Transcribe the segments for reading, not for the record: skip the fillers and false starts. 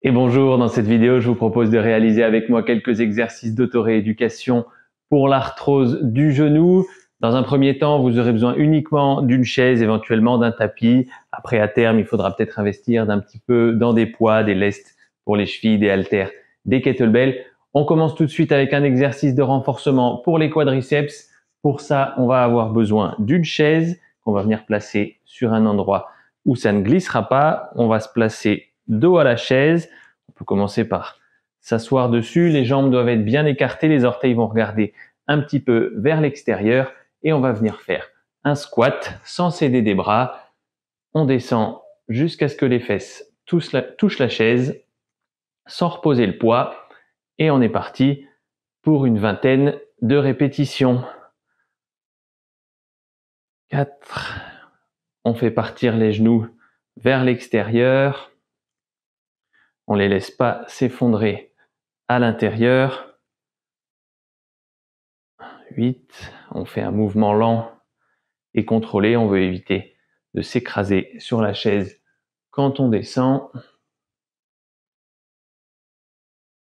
Et bonjour, dans cette vidéo, je vous propose de réaliser avec moi quelques exercices d'auto-rééducation pour l'arthrose du genou. Dans un premier temps, vous aurez besoin uniquement d'une chaise, éventuellement d'un tapis. Après, à terme, il faudra peut-être investir d'un petit peu dans des poids, des lestes pour les chevilles, des haltères, des kettlebells. On commence tout de suite avec un exercice de renforcement pour les quadriceps. Pour ça, on va avoir besoin d'une chaise qu'on va venir placer sur un endroit où ça ne glissera pas. On va se placer dos à la chaise. On peut commencer par s'asseoir dessus. Les jambes doivent être bien écartées. Les orteils vont regarder un petit peu vers l'extérieur. Et on va venir faire un squat sans céder des bras. On descend jusqu'à ce que les fesses touchent la chaise sans reposer le poids. Et on est parti pour une vingtaine de répétitions. 4. On fait partir les genoux vers l'extérieur. On ne les laisse pas s'effondrer à l'intérieur. 8. On fait un mouvement lent et contrôlé. On veut éviter de s'écraser sur la chaise quand on descend.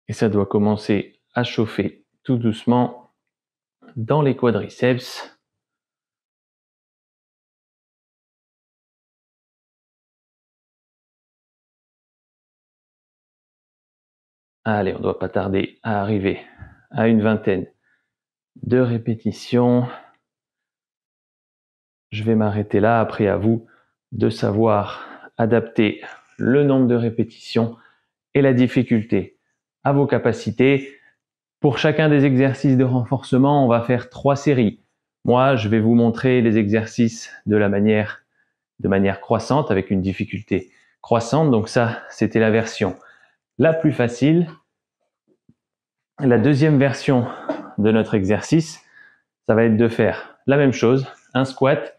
Et ça doit commencer à chauffer tout doucement dans les quadriceps. Allez, on ne doit pas tarder à arriver à une vingtaine de répétitions. Je vais m'arrêter là. Après, à vous de savoir adapter le nombre de répétitions et la difficulté à vos capacités. Pour chacun des exercices de renforcement, on va faire 3 séries. Moi, je vais vous montrer les exercices de manière croissante, avec une difficulté croissante. Donc ça, c'était la version la plus facile. La deuxième version de notre exercice, ça va être de faire la même chose, un squat,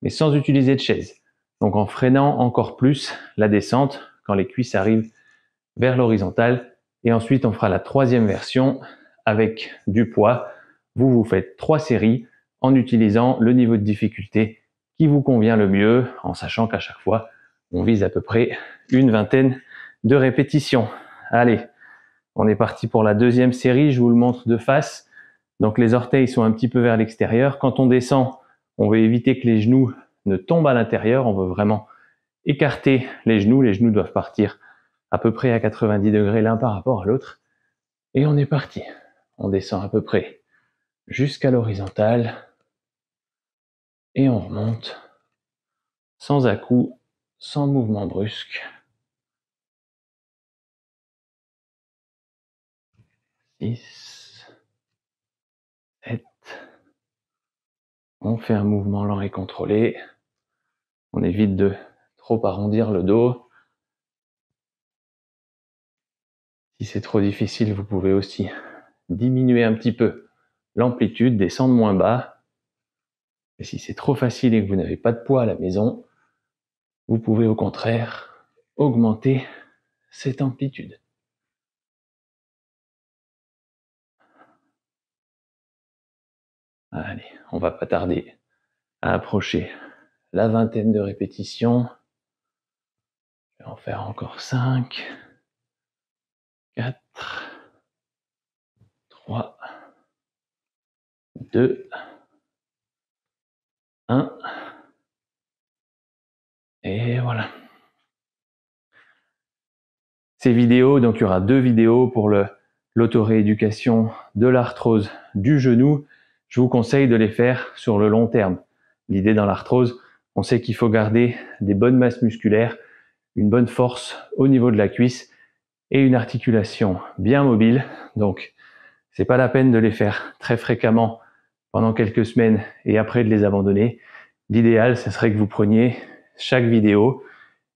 mais sans utiliser de chaise. Donc en freinant encore plus la descente quand les cuisses arrivent vers l'horizontale. Et ensuite, on fera la troisième version avec du poids. Vous faites 3 séries en utilisant le niveau de difficulté qui vous convient le mieux, en sachant qu'à chaque fois, on vise à peu près une vingtaine de répétitions. Allez, on est parti pour la deuxième série. Je vous le montre de face. Donc les orteils sont un petit peu vers l'extérieur. Quand on descend, on veut éviter que les genoux ne tombent à l'intérieur. On veut vraiment écarter les genoux. Les genoux doivent partir à peu près à 90 degrés l'un par rapport à l'autre. Et on est parti. On descend à peu près jusqu'à l'horizontale. Et on remonte sans à-coups, sans mouvement brusque. 6, 7. On fait un mouvement lent et contrôlé. On évite de trop arrondir le dos. Si c'est trop difficile, vous pouvez aussi diminuer un petit peu l'amplitude, descendre moins bas. Et si c'est trop facile et que vous n'avez pas de poids à la maison, vous pouvez au contraire augmenter cette amplitude. Allez, on va pas tarder à approcher la vingtaine de répétitions. Je vais en faire encore 5, 4, 3, 2, 1. Et voilà. Ces vidéos, donc il y aura 2 vidéos pour l'auto-rééducation de l'arthrose du genou. Je vous conseille de les faire sur le long terme. L'idée dans l'arthrose, on sait qu'il faut garder des bonnes masses musculaires, une bonne force au niveau de la cuisse et une articulation bien mobile. Donc, c'est pas la peine de les faire très fréquemment pendant quelques semaines et après de les abandonner. L'idéal, ce serait que vous preniez chaque vidéo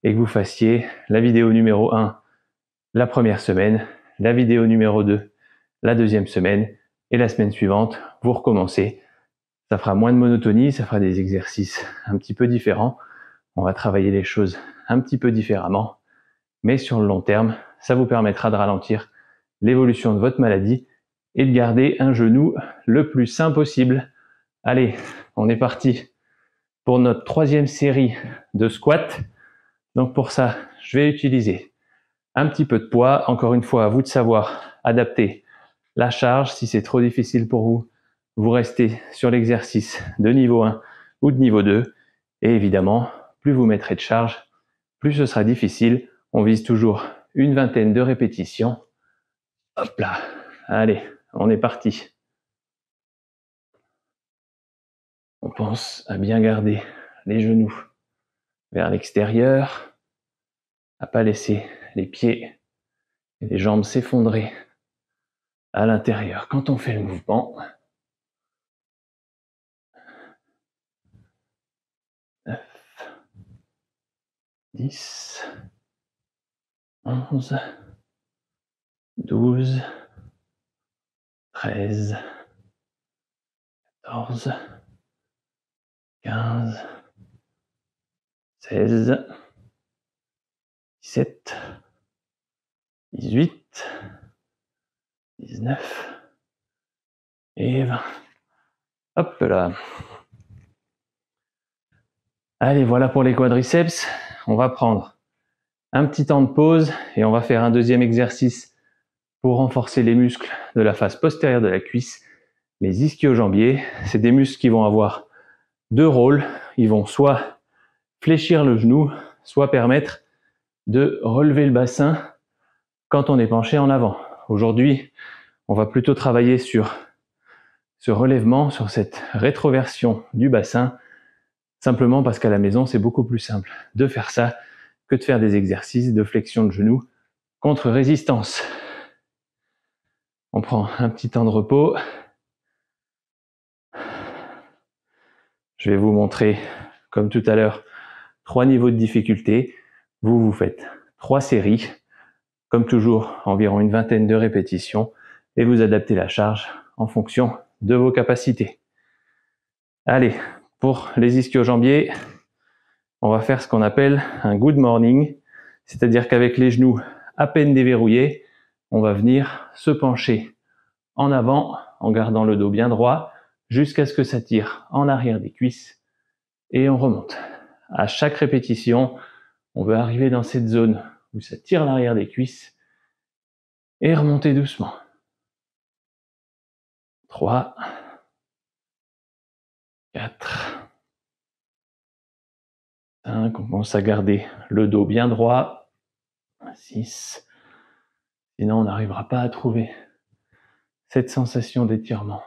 et que vous fassiez la vidéo numéro 1 la première semaine, la vidéo numéro 2 la deuxième semaine et la semaine suivante, vous recommencez. Ça fera moins de monotonie, ça fera des exercices un petit peu différents. On va travailler les choses un petit peu différemment, mais sur le long terme, ça vous permettra de ralentir l'évolution de votre maladie et de garder un genou le plus sain possible. Allez, on est parti pour notre troisième série de squats. Donc pour ça, je vais utiliser un petit peu de poids. Encore une fois, à vous de savoir adapter la charge. Si c'est trop difficile pour vous, vous restez sur l'exercice de niveau 1 ou de niveau 2. Et évidemment, plus vous mettrez de charge, plus ce sera difficile. On vise toujours une vingtaine de répétitions. Hop là, allez, on est parti. On pense à bien garder les genoux vers l'extérieur, à pas laisser les pieds et les jambes s'effondrer à l'intérieur quand on fait le mouvement. 9, 10, 11, 12, 13, 14, 15, 16, 17, 18, 19 et 20. Hop là. Allez, voilà pour les quadriceps. On va prendre un petit temps de pause et on va faire un deuxième exercice pour renforcer les muscles de la face postérieure de la cuisse, les ischio-jambiers. C'est des muscles qui vont avoir deux rôles. Ils vont soit fléchir le genou, soit permettre de relever le bassin quand on est penché en avant. Aujourd'hui, on va plutôt travailler sur ce relèvement, sur cette rétroversion du bassin, simplement parce qu'à la maison, c'est beaucoup plus simple de faire ça que de faire des exercices de flexion de genou contre résistance. On prend un petit temps de repos. Je vais vous montrer, comme tout à l'heure, 3 niveaux de difficulté. Vous faites 3 séries, comme toujours, environ une vingtaine de répétitions, et vous adaptez la charge en fonction de vos capacités. Allez, pour les ischio-jambiers, on va faire ce qu'on appelle un good morning, c'est-à-dire qu'avec les genoux à peine déverrouillés, on va venir se pencher en avant en gardant le dos bien droit jusqu'à ce que ça tire en arrière des cuisses et on remonte. À chaque répétition, on veut arriver dans cette zone où ça tire l'arrière des cuisses et remonter doucement. 3, 4, 5, on commence à garder le dos bien droit. 6, sinon on n'arrivera pas à trouver cette sensation d'étirement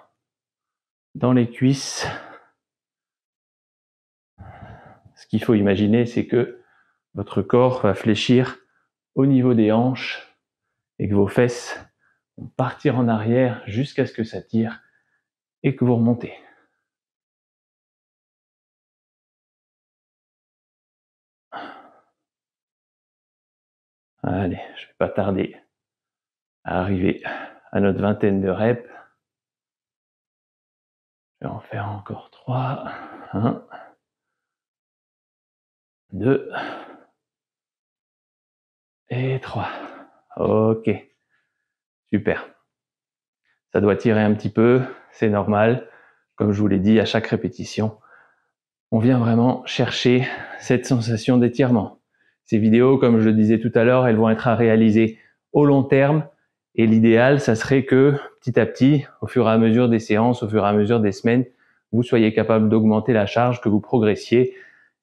dans les cuisses. Ce qu'il faut imaginer, c'est que votre corps va fléchir au niveau des hanches et que vos fesses vont partir en arrière jusqu'à ce que ça tire et que vous remontez. Allez, je ne vais pas tarder à arriver à notre vingtaine de reps. Je vais en faire encore 3. 1, 2 et 3. Ok, super. Ça doit tirer un petit peu, c'est normal. Comme je vous l'ai dit, à chaque répétition, on vient vraiment chercher cette sensation d'étirement. Ces vidéos, comme je le disais tout à l'heure, elles vont être à réaliser au long terme. Et l'idéal, ça serait que petit à petit, au fur et à mesure des séances, au fur et à mesure des semaines, vous soyez capable d'augmenter la charge, que vous progressiez.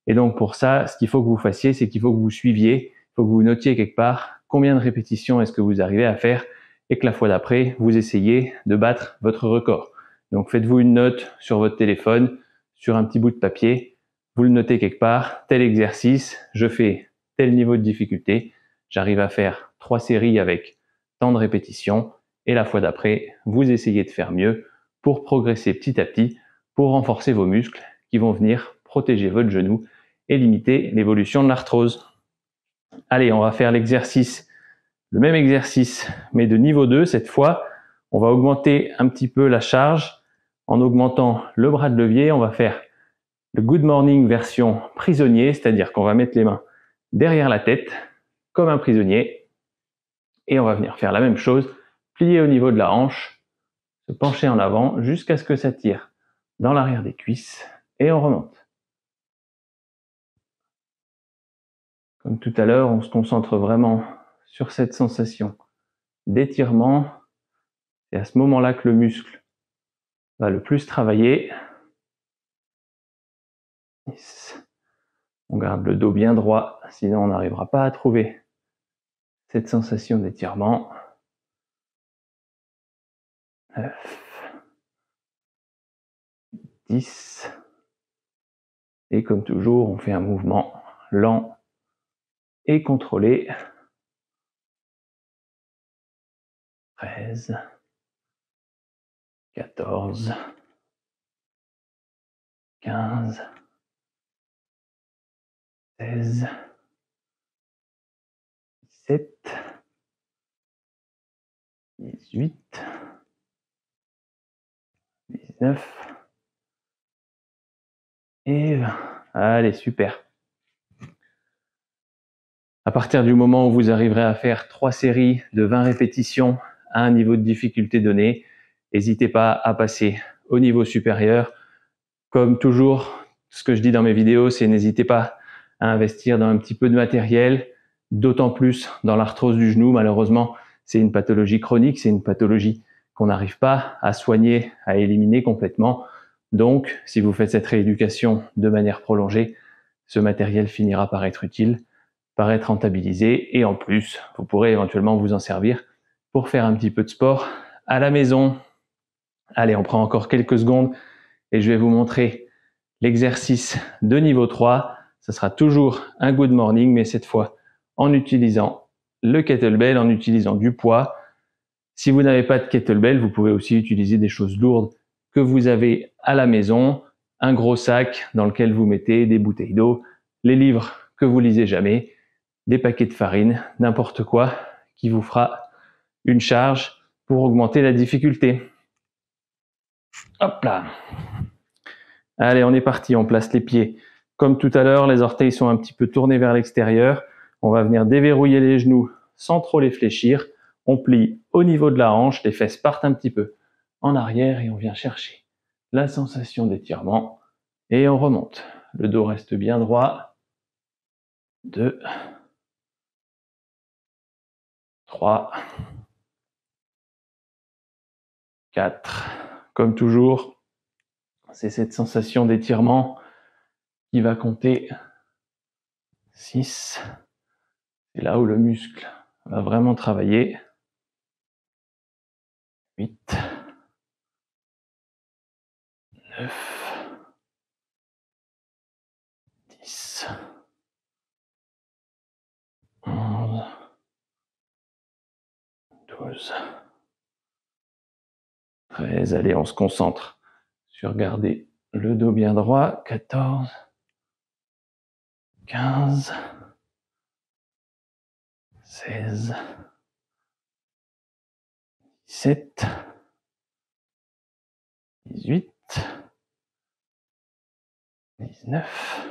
Et donc pour ça, ce qu'il faut que vous fassiez, c'est qu'il faut que vous suiviez, il faut que vous notiez quelque part combien de répétitions est-ce que vous arrivez à faire et que la fois d'après, vous essayez de battre votre record. Donc faites-vous une note sur votre téléphone, sur un petit bout de papier, vous le notez quelque part, tel exercice, je fais tel niveau de difficulté, j'arrive à faire 3 séries avec tant de répétitions et la fois d'après, vous essayez de faire mieux pour progresser petit à petit, pour renforcer vos muscles qui vont venir protéger votre genou et limiter l'évolution de l'arthrose. Allez, on va faire l'exercice, le même exercice, mais de niveau 2 cette fois. On va augmenter un petit peu la charge en augmentant le bras de levier. On va faire le good morning version prisonnier, c'est-à-dire qu'on va mettre les mains derrière la tête, comme un prisonnier, et on va venir faire la même chose, plier au niveau de la hanche, se pencher en avant jusqu'à ce que ça tire dans l'arrière des cuisses, et on remonte. Comme tout à l'heure, on se concentre vraiment sur cette sensation d'étirement. C'est à ce moment-là que le muscle va le plus travailler. 10. On garde le dos bien droit, sinon on n'arrivera pas à trouver cette sensation d'étirement. 9. 10. Et comme toujours, on fait un mouvement lent et contrôlé. 13. 14. 15. 16. 17. 18. 19. Et 20. Allez, super. À partir du moment où vous arriverez à faire 3 séries de 20 répétitions à un niveau de difficulté donné, n'hésitez pas à passer au niveau supérieur. Comme toujours, ce que je dis dans mes vidéos, c'est n'hésitez pas à investir dans un petit peu de matériel, d'autant plus dans l'arthrose du genou. Malheureusement, c'est une pathologie chronique, c'est une pathologie qu'on n'arrive pas à soigner, à éliminer complètement. Donc, si vous faites cette rééducation de manière prolongée, ce matériel finira par être utile, par être rentabilisé, et en plus, vous pourrez éventuellement vous en servir pour faire un petit peu de sport à la maison. Allez, on prend encore quelques secondes et je vais vous montrer l'exercice de niveau 3. Ce sera toujours un good morning, mais cette fois en utilisant le kettlebell, en utilisant du poids. Si vous n'avez pas de kettlebell, vous pouvez aussi utiliser des choses lourdes que vous avez à la maison, un gros sac dans lequel vous mettez des bouteilles d'eau, les livres que vous lisez jamais, des paquets de farine, n'importe quoi qui vous fera une charge pour augmenter la difficulté. Hop là. Allez, on est parti, on place les pieds. Comme tout à l'heure, les orteils sont un petit peu tournés vers l'extérieur. On va venir déverrouiller les genoux sans trop les fléchir. On plie au niveau de la hanche, les fesses partent un petit peu en arrière et on vient chercher la sensation d'étirement et on remonte. Le dos reste bien droit. 2, 3, 4. Comme toujours, c'est cette sensation d'étirement qui va compter. 6. C'est là où le muscle va vraiment travailler. 8. 9. 10. 11. 12. 13. Allez, on se concentre sur garder le dos bien droit. 14. 15. 16. 17. 18. 19.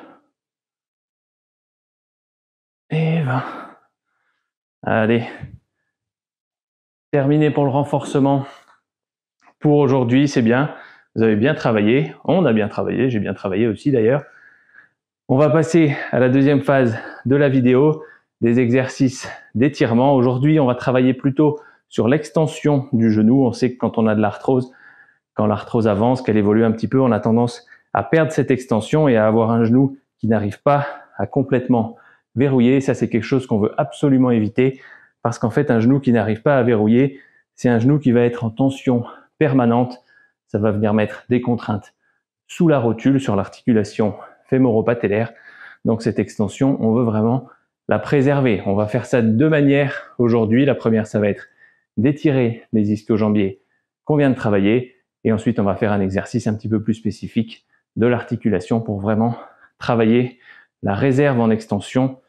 Et 20. Allez. Terminé pour le renforcement. Pour aujourd'hui, c'est bien. Vous avez bien travaillé. On a bien travaillé. J'ai bien travaillé aussi d'ailleurs. On va passer à la deuxième phase de la vidéo, des exercices d'étirement. Aujourd'hui, on va travailler plutôt sur l'extension du genou. On sait que quand on a de l'arthrose, quand l'arthrose avance, qu'elle évolue un petit peu, on a tendance à perdre cette extension et à avoir un genou qui n'arrive pas à complètement verrouiller. Ça, c'est quelque chose qu'on veut absolument éviter parce qu'en fait, un genou qui n'arrive pas à verrouiller, c'est un genou qui va être en tension permanente. Ça va venir mettre des contraintes sous la rotule, sur l'articulation fémoro-patellaire. Donc cette extension, on veut vraiment la préserver. On va faire ça de 2 manières aujourd'hui. La première, ça va être d'étirer les ischio-jambiers qu'on vient de travailler. Et ensuite, on va faire un exercice un petit peu plus spécifique de l'articulation pour vraiment travailler la réserve en extension,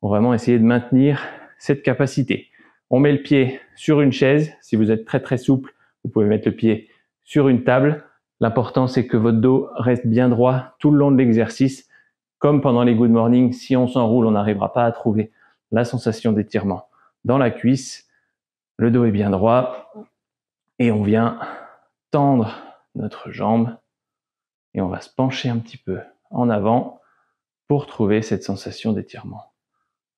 pour vraiment essayer de maintenir cette capacité. On met le pied sur une chaise. Si vous êtes très très souple, vous pouvez mettre le pied sur une table. L'important, c'est que votre dos reste bien droit tout le long de l'exercice. Comme pendant les good morning, si on s'enroule, on n'arrivera pas à trouver la sensation d'étirement dans la cuisse. Le dos est bien droit et on vient tendre notre jambe et on va se pencher un petit peu en avant pour trouver cette sensation d'étirement.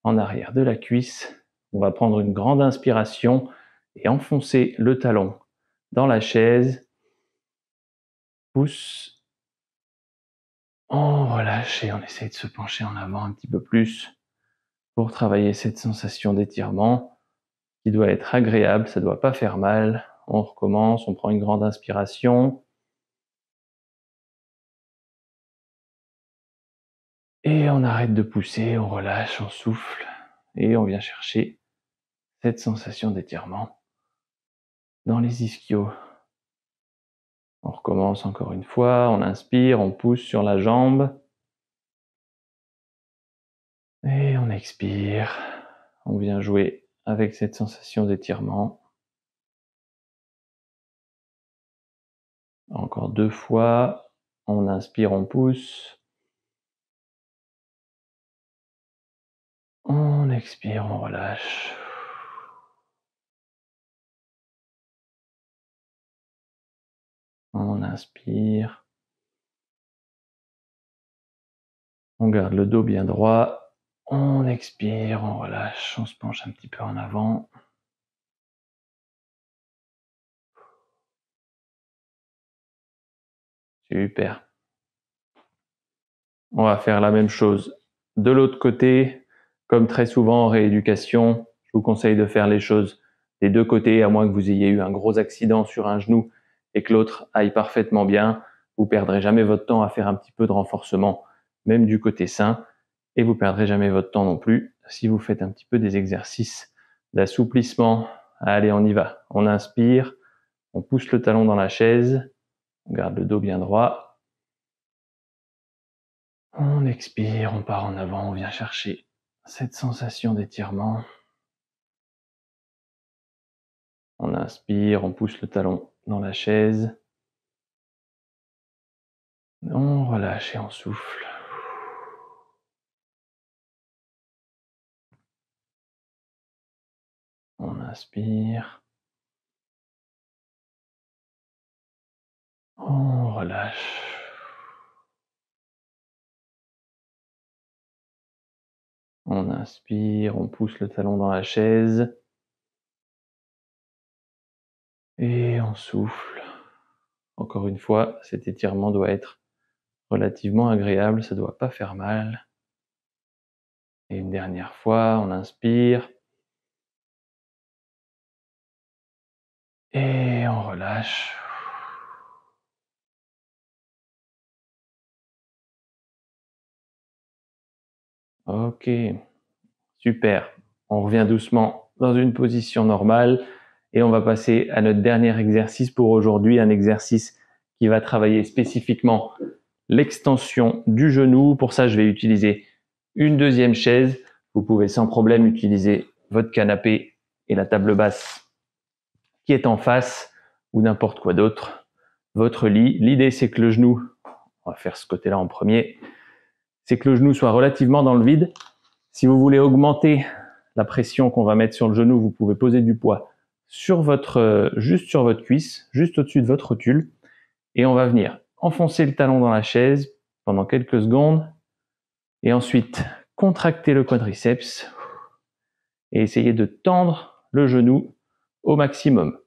En arrière de la cuisse, On va prendre une grande inspiration et enfoncer le talon dans la chaise. Pouce. On relâche et on essaye de se pencher en avant un petit peu plus pour travailler cette sensation d'étirement qui doit être agréable, ça ne doit pas faire mal. On recommence, on prend une grande inspiration. Et on arrête de pousser, on relâche, on souffle et on vient chercher cette sensation d'étirement dans les ischios. On recommence encore une fois, on inspire, on pousse sur la jambe. Et on expire, on vient jouer avec cette sensation d'étirement. Encore 2 fois, on inspire, on pousse. On expire, on relâche. On inspire. On garde le dos bien droit. On expire, on relâche, on se penche un petit peu en avant. Super. On va faire la même chose de l'autre côté. Comme très souvent en rééducation, je vous conseille de faire les choses des deux côtés, à moins que vous ayez eu un gros accident sur un genou et que l'autre aille parfaitement bien. Vous perdrez jamais votre temps à faire un petit peu de renforcement, même du côté sain, et vous perdrez jamais votre temps non plus si vous faites un petit peu des exercices d'assouplissement. Allez, on y va. On inspire, on pousse le talon dans la chaise, on garde le dos bien droit. On expire, on part en avant, on vient chercher cette sensation d'étirement. On inspire, on pousse le talon dans la chaise. On relâche et on souffle. On inspire. On relâche. On inspire, on pousse le talon dans la chaise. Et on souffle. Encore une fois, cet étirement doit être relativement agréable, ça ne doit pas faire mal. Et une dernière fois, on inspire. Et on relâche. Ok, super. On revient doucement dans une position normale et on va passer à notre dernier exercice pour aujourd'hui, un exercice qui va travailler spécifiquement l'extension du genou. Pour ça, je vais utiliser une deuxième chaise. Vous pouvez sans problème utiliser votre canapé et la table basse qui est en face ou n'importe quoi d'autre. Votre lit. L'idée, c'est que le genou, on va faire ce côté-là en premier, c'est que le genou soit relativement dans le vide. Si vous voulez augmenter la pression qu'on va mettre sur le genou, vous pouvez poser du poids sur juste sur votre cuisse, juste au-dessus de votre rotule. Et on va venir enfoncer le talon dans la chaise pendant quelques secondes. Et ensuite, contracter le quadriceps et essayer de tendre le genou au maximum.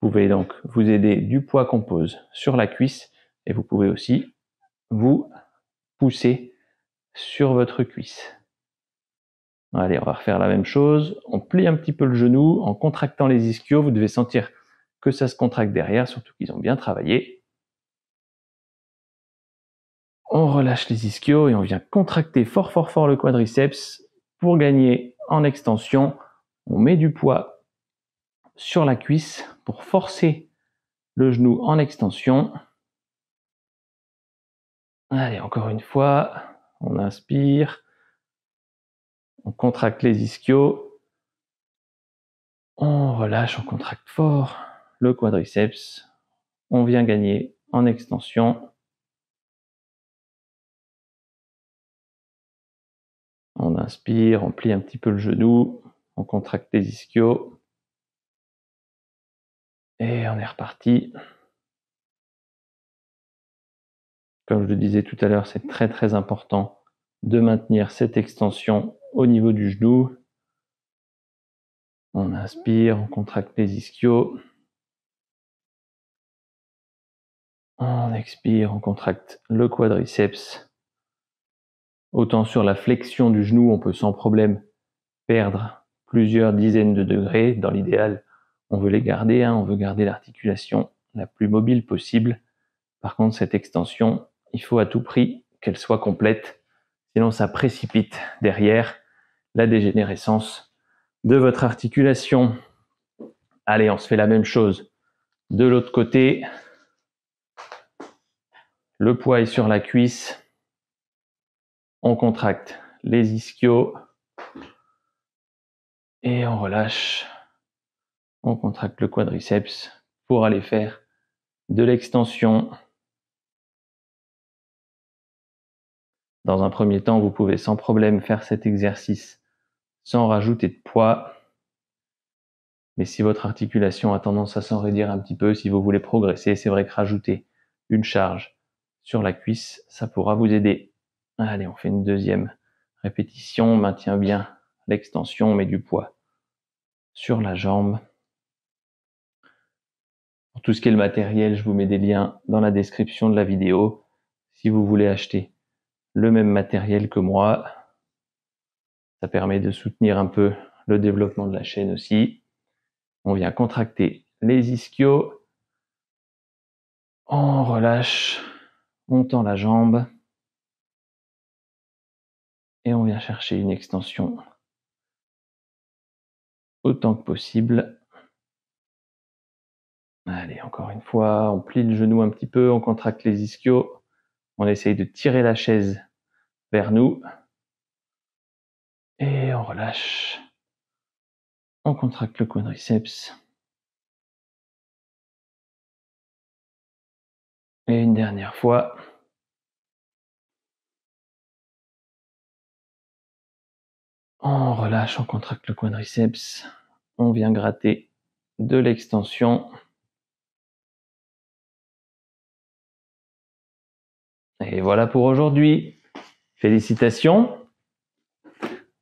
Vous pouvez donc vous aider du poids qu'on pose sur la cuisse et vous pouvez aussi vous pousser sur votre cuisse. Allez, on va refaire la même chose. On plie un petit peu le genou en contractant les ischios. Vous devez sentir que ça se contracte derrière, surtout qu'ils ont bien travaillé. On relâche les ischios et on vient contracter fort fort fort le quadriceps pour gagner en extension. On met du poids sur la cuisse pour forcer le genou en extension. Allez, encore une fois, on inspire, on contracte les ischios, on relâche, on contracte fort le quadriceps, on vient gagner en extension. On inspire, on plie un petit peu le genou, on contracte les ischios. Et on est reparti. Comme je le disais tout à l'heure, c'est très très important de maintenir cette extension au niveau du genou. On inspire, on contracte les ischios. On expire, on contracte le quadriceps. Autant sur la flexion du genou, on peut sans problème perdre plusieurs dizaines de degrés. Dans l'idéal, on veut les garder, on veut garder l'articulation la plus mobile possible. Par contre, cette extension, il faut à tout prix qu'elle soit complète, sinon ça précipite derrière la dégénérescence de votre articulation. Allez, on se fait la même chose de l'autre côté. Le poids est sur la cuisse. On contracte les ischios et on relâche. On contracte le quadriceps pour aller faire de l'extension. Dans un premier temps, vous pouvez sans problème faire cet exercice sans rajouter de poids. Mais si votre articulation a tendance à s'enraidir un petit peu, si vous voulez progresser, c'est vrai que rajouter une charge sur la cuisse, ça pourra vous aider. Allez, on fait une deuxième répétition. On maintient bien l'extension, on met du poids sur la jambe. Pour tout ce qui est le matériel, je vous mets des liens dans la description de la vidéo. Si vous voulez acheter le même matériel que moi, ça permet de soutenir un peu le développement de la chaîne aussi. On vient contracter les ischios. On relâche. On tend la jambe. Et on vient chercher une extension autant que possible. Allez, encore une fois, on plie le genou un petit peu, on contracte les ischios. On essaye de tirer la chaise vers nous. Et on relâche. On contracte le quadriceps. Et une dernière fois. On relâche, on contracte le quadriceps. On vient gratter de l'extension. Et voilà pour aujourd'hui. Félicitations.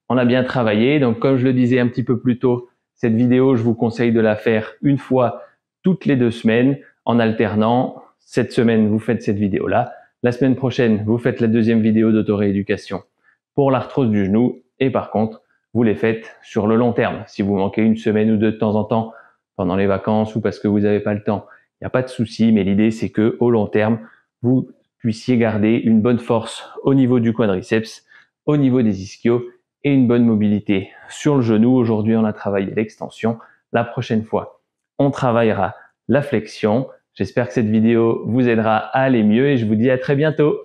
On a bien travaillé. Donc, comme je le disais un petit peu plus tôt, cette vidéo, je vous conseille de la faire une fois toutes les 2 semaines en alternant. Cette semaine, vous faites cette vidéo-là. La semaine prochaine, vous faites la deuxième vidéo d'autorééducation pour l'arthrose du genou. Et par contre, vous les faites sur le long terme. Si vous manquez une semaine ou deux de temps en temps pendant les vacances ou parce que vous n'avez pas le temps, il n'y a pas de souci. Mais l'idée, c'est que au long terme, vous puissiez garder une bonne force au niveau du quadriceps, au niveau des ischios et une bonne mobilité sur le genou. Aujourd'hui, on a travaillé l'extension. La prochaine fois, on travaillera la flexion. J'espère que cette vidéo vous aidera à aller mieux et je vous dis à très bientôt.